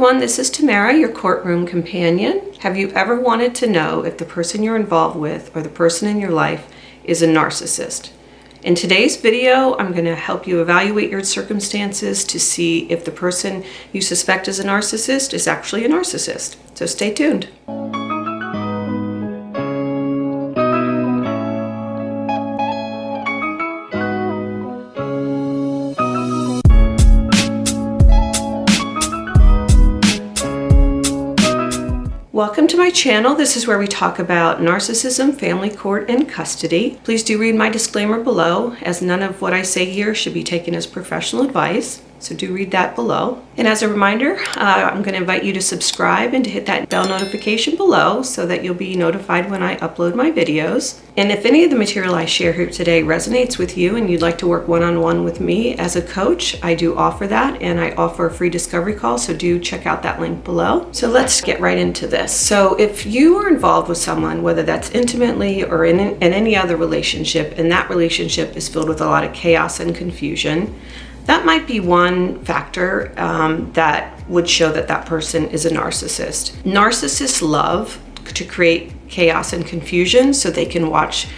everyone, this is Tamara, your courtroom companion. Have you ever wanted to know if the person you're involved with or the person in your life is a narcissist? In today's video, I'm going to help you evaluate your circumstances to see if the person you suspect is a narcissist is actually a narcissist. So stay tuned. Welcome to my channel. This is where we talk about narcissism, family court, and custody. Please do read my disclaimer below, as none of what I say here should be taken as professional advice. So do read that below. And as a reminder, I'm going to invite you to subscribe and to hit that bell notification below so that you'll be notified when I upload my videos. And if any of the material I share here today resonates with you and you'd like to work one-on-one with me as a coach, I do offer that, and I offer a free discovery call, so do check out that link below. So let's get right into this. So if you are involved with someone, whether that's intimately or in any other relationship, and that relationship is filled with a lot of chaos and confusion, that might be one factor that would show that that person is a narcissist. Narcissists love to create chaos and confusion so they can watch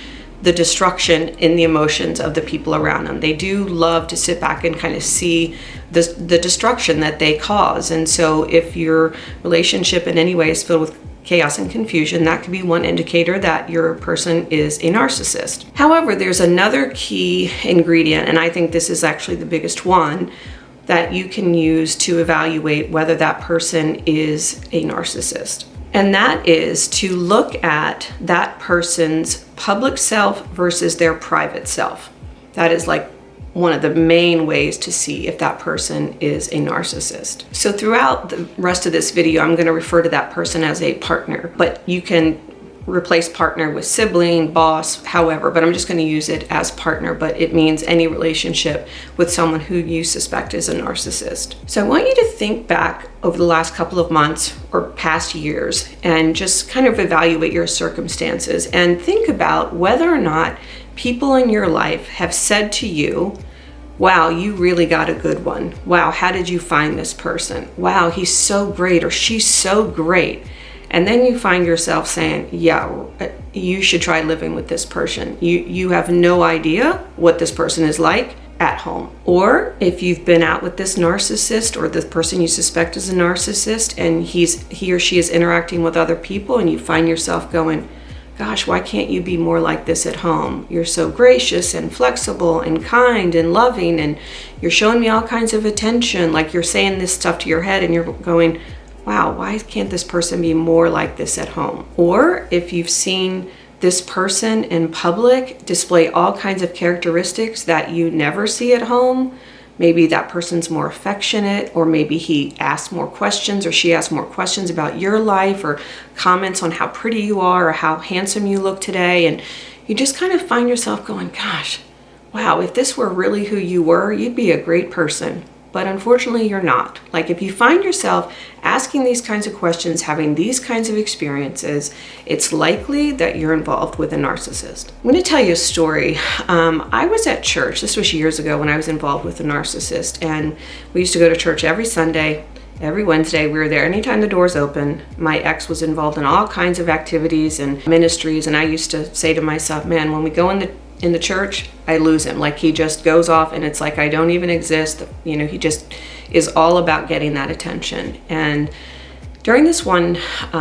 the destruction in the emotions of the people around them. They do love to sit back and kind of see the destruction that they cause. And so if your relationship in any way is filled with chaos and confusion, that could be one indicator that your person is a narcissist. However, there's another key ingredient, and I think this is actually the biggest one, that you can use to evaluate whether that person is a narcissist. And that is to look at that person's public self versus their private self. That is like one of the main ways to see if that person is a narcissist. So throughout the rest of this video, I'm going to refer to that person as a partner, but you can replace partner with sibling, boss, however, but I'm just going to use it as partner, but it means any relationship with someone who you suspect is a narcissist. So I want you to think back over the last couple of months or past years and just kind of evaluate your circumstances and think about whether or not people in your life have said to you, wow, you really got a good one. Wow, how did you find this person? Wow, he's so great, or she's so great. And then you find yourself saying, yeah, you should try living with this person. You have no idea what this person is like at home. Or if you've been out with this narcissist or the person you suspect is a narcissist and he or she is interacting with other people and you find yourself going, gosh, why can't you be more like this at home? You're so gracious and flexible and kind and loving, and you're showing me all kinds of attention, like you're saying this stuff to your head and you're going, wow, why can't this person be more like this at home? Or if you've seen this person in public display all kinds of characteristics that you never see at home, maybe that person's more affectionate, or maybe he asks more questions or she asks more questions about your life, or comments on how pretty you are or how handsome you look today, and you just kind of find yourself going, gosh, wow, if this were really who you were, you'd be a great person. But unfortunately, you're not. Like, if you find yourself asking these kinds of questions, having these kinds of experiences, it's likely that you're involved with a narcissist. I'm going to tell you a story. I was at church. This was years ago when I was involved with a narcissist. And we used to go to church every Sunday, every Wednesday. We were there anytime the doors open. My ex was involved in all kinds of activities and ministries. And I used to say to myself, man, when we go in the church, I lose him. Like, he just goes off and it's like I don't even exist. You know, he just is all about getting that attention. And during this one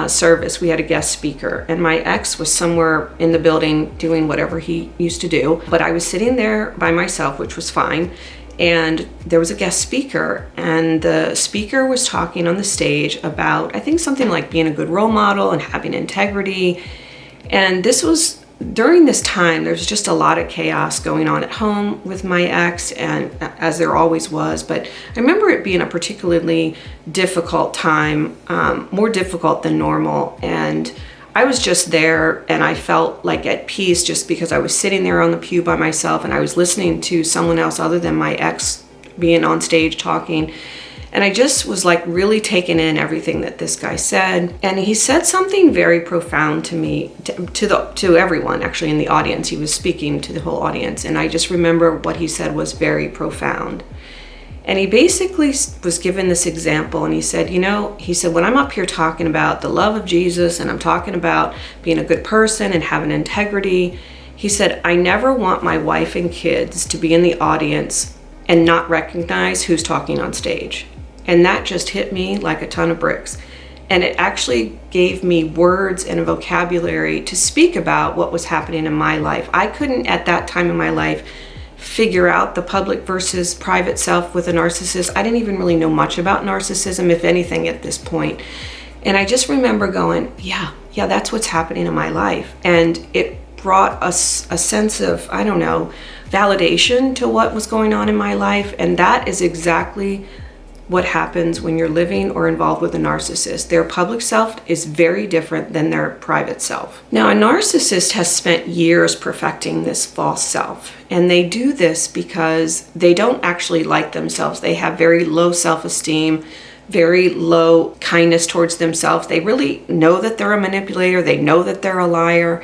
service, we had a guest speaker, and my ex was somewhere in the building doing whatever he used to do. But I was sitting there by myself, which was fine. And there was a guest speaker, and the speaker was talking on the stage about, I think, something like being a good role model and having integrity. And this was during this time. There's just a lot of chaos going on at home with my ex, and as there always was, but I remember it being a particularly difficult time, more difficult than normal. And I was just there, and I felt like at peace just because I was sitting there on the pew by myself and I was listening to someone else other than my ex being on stage talking. And I just was like really taking in everything that this guy said. And he said something very profound to me, to everyone actually in the audience. He was speaking to the whole audience. And I just remember what he said was very profound. And he basically was given this example, and he said, when I'm up here talking about the love of Jesus and I'm talking about being a good person and having integrity, he said, I never want my wife and kids to be in the audience and not recognize who's talking on stage. And that just hit me like a ton of bricks. And it actually gave me words and a vocabulary to speak about what was happening in my life. I couldn't at that time in my life figure out the public versus private self with a narcissist. I didn't even really know much about narcissism, if anything, at this point. And I just remember going, yeah, that's what's happening in my life. And it brought us a sense of, validation to what was going on in my life. And that is exactly what happens when you're living or involved with a narcissist. Their public self is very different than their private self. Now, a narcissist has spent years perfecting this false self, and they do this because they don't actually like themselves. They have very low self-esteem, very low kindness towards themselves. They really know that they're a manipulator. They know that they're a liar.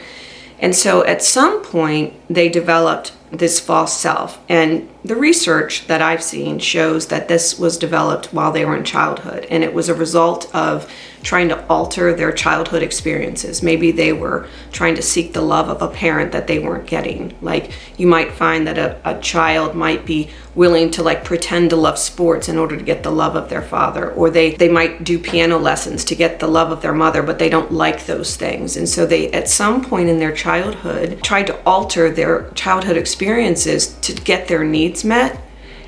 And so at some point, they developed this false self. And the research that I've seen shows that this was developed while they were in childhood. And it was a result of trying to alter their childhood experiences. Maybe they were trying to seek the love of a parent that they weren't getting. Like, you might find that a child might be willing to pretend to love sports in order to get the love of their father, or they might do piano lessons to get the love of their mother, but they don't like those things. And so they, at some point in their childhood, tried to alter their childhood experiences to get their needs met.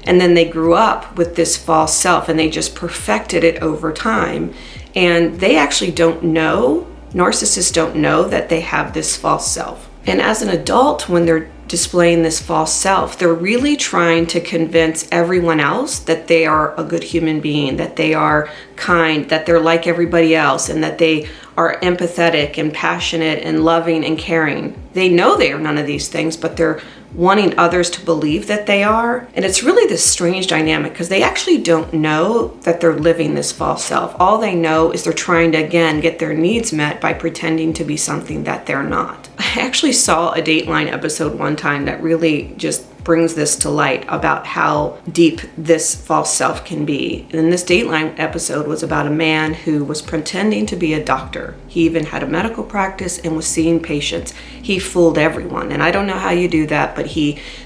And then they grew up with this false self, and they just perfected it over time. And they actually don't know, narcissists don't know that they have this false self. And as an adult, when they're displaying this false self, they're really trying to convince everyone else that they are a good human being, that they are kind, that they're like everybody else, and that they are empathetic and passionate and loving and caring. They know they are none of these things, but they're wanting others to believe that they are. And it's really this strange dynamic because they actually don't know that they're living this false self. All they know is they're trying to, again, get their needs met by pretending to be something that they're not. I actually saw a Dateline episode one time that really just brings this to light about how deep this false self can be. And this Dateline episode was about a man who was pretending to be a doctor. He even had a medical practice and was seeing patients. He fooled everyone. And I don't know how you do that, but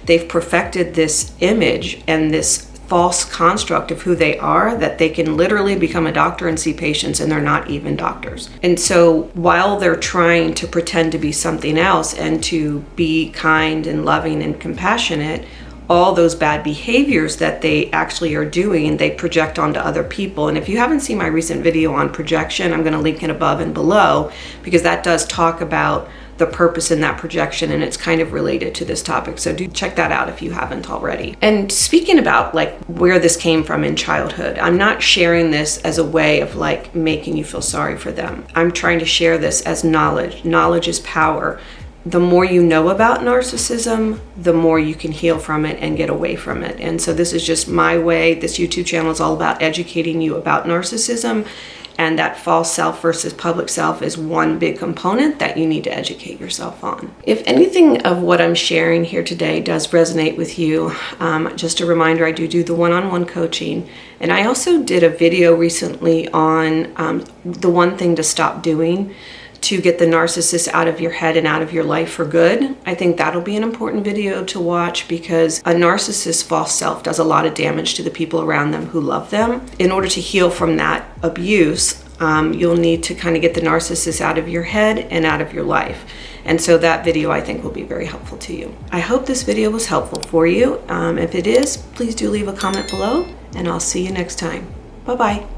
they've perfected this image and this false construct of who they are, that they can literally become a doctor and see patients and they're not even doctors. And so while they're trying to pretend to be something else and to be kind and loving and compassionate, all those bad behaviors that they actually are doing, they project onto other people. And if you haven't seen my recent video on projection, I'm going to link it above and below, because that does talk about the purpose in that projection, and it's kind of related to this topic. So do check that out if you haven't already. And speaking about where this came from in childhood, I'm not sharing this as a way of making you feel sorry for them. I'm trying to share this as knowledge. Knowledge is power. The more you know about narcissism, the more you can heal from it and get away from it. And so this is just my way. This YouTube channel is all about educating you about narcissism. And that false self versus public self is one big component that you need to educate yourself on. If anything of what I'm sharing here today does resonate with you, just a reminder, I do the one-on-one coaching. And I also did a video recently on the one thing to stop doing to get the narcissist out of your head and out of your life for good. I think that'll be an important video to watch, because a narcissist's false self does a lot of damage to the people around them who love them. In order to heal from that abuse, you'll need to kind of get the narcissist out of your head and out of your life. And so that video, I think, will be very helpful to you. I hope this video was helpful for you. If it is, please do leave a comment below, and I'll see you next time. Bye-bye.